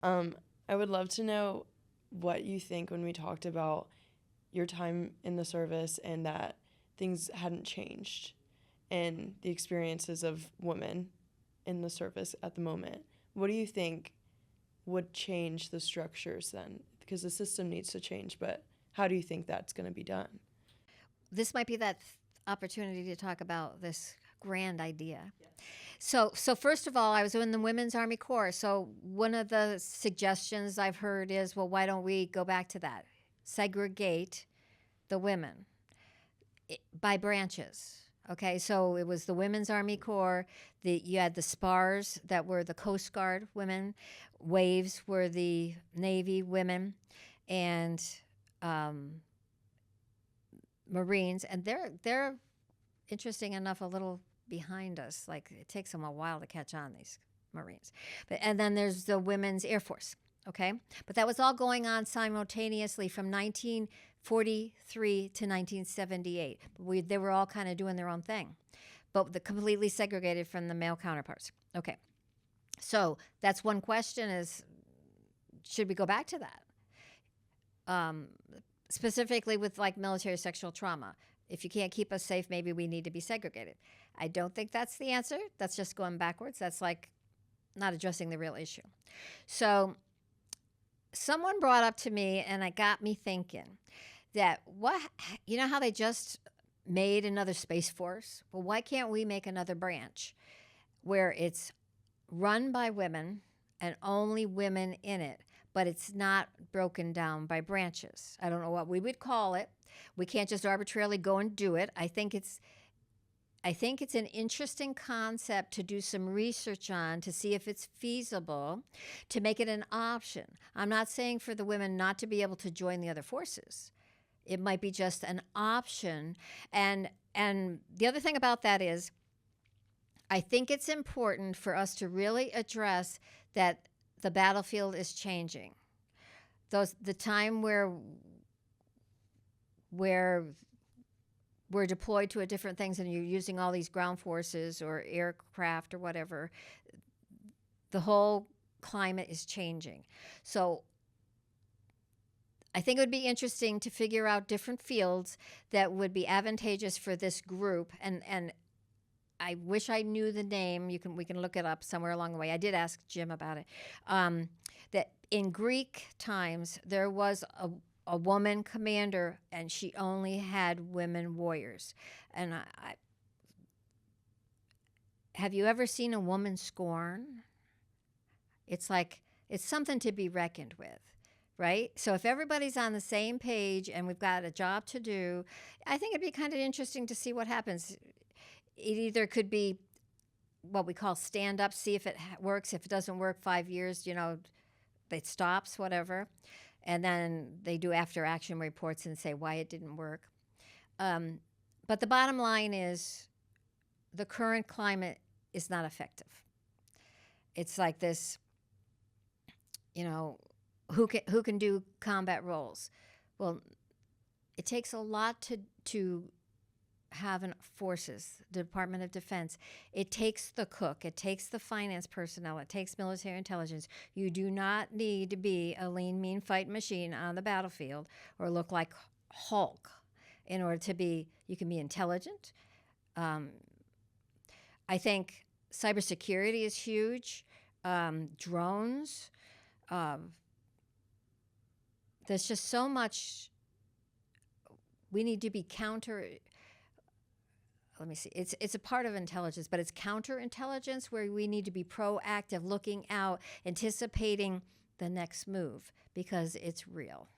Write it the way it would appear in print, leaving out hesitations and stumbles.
Um, I would love to know what you think when we talked about your time in the service and that things hadn't changed and the experiences of women in the service at the moment. What do you think would change the structures then? Because the system needs to change, but how do you think that's going to be done? This might be that opportunity to talk about this grand idea. So first of all, I was in the Women's Army Corps. So one of the suggestions I've heard is, well, why don't we go back to that? Segregate the women by branches. Okay, so it was the Women's Army Corps. You had the SPARs that were the Coast Guard women, WAVES were the Navy women, and um, Marines, and they're interesting enough a little behind us. Like it takes them a while to catch on, these Marines. And then there's the Women's Air Force. Okay, but that was all going on simultaneously from 1943 to 1978. They were all kind of doing their own thing, but completely segregated from the male counterparts. Okay, so that's one question: is should we go back to that? Specifically with like military sexual trauma. If you can't keep us safe, maybe we need to be segregated. I don't think that's the answer. That's just going backwards. That's like not addressing the real issue. So someone brought up to me, and it got me thinking that you know how they just made another Space Force? Well, why can't we make another branch where it's run by women and only women in it, but it's not broken down by branches? I don't know what we would call it. We can't just arbitrarily go and do it. I think it's an interesting concept to do some research on to see if it's feasible to make it an option. I'm not saying for the women not to be able to join the other forces. It might be just an option. And the other thing about that is I think it's important for us to really address that the battlefield is changing. The time where we're deployed to a different things and you're using all these ground forces or aircraft or whatever, the whole climate is changing. So I think it would be interesting to figure out different fields that would be advantageous for this group. And I wish I knew the name. We can look it up somewhere along the way. I did ask Jim about it. That in Greek times there was a woman commander, and she only had women warriors. And have you ever seen a woman scorn? It's something to be reckoned with, right? So if everybody's on the same page and we've got a job to do, I think it'd be kind of interesting to see what happens. It either could be what we call stand up, see if it works. If it doesn't work, 5 years, it stops, whatever. And then they do after action reports and say why it didn't work. But the bottom line is the current climate is not effective. It's like this, who can do combat roles? Well, it takes a lot to have forces, the Department of Defense. It takes the cook, it takes the finance personnel, it takes military intelligence. You do not need to be a lean, mean fight machine on the battlefield or look like Hulk in order to be. You can be intelligent. I think cybersecurity is huge. Drones. There's just so much. We need to be let me see. It's a part of intelligence, but it's counterintelligence where we need to be proactive, looking out, anticipating the next move because it's real.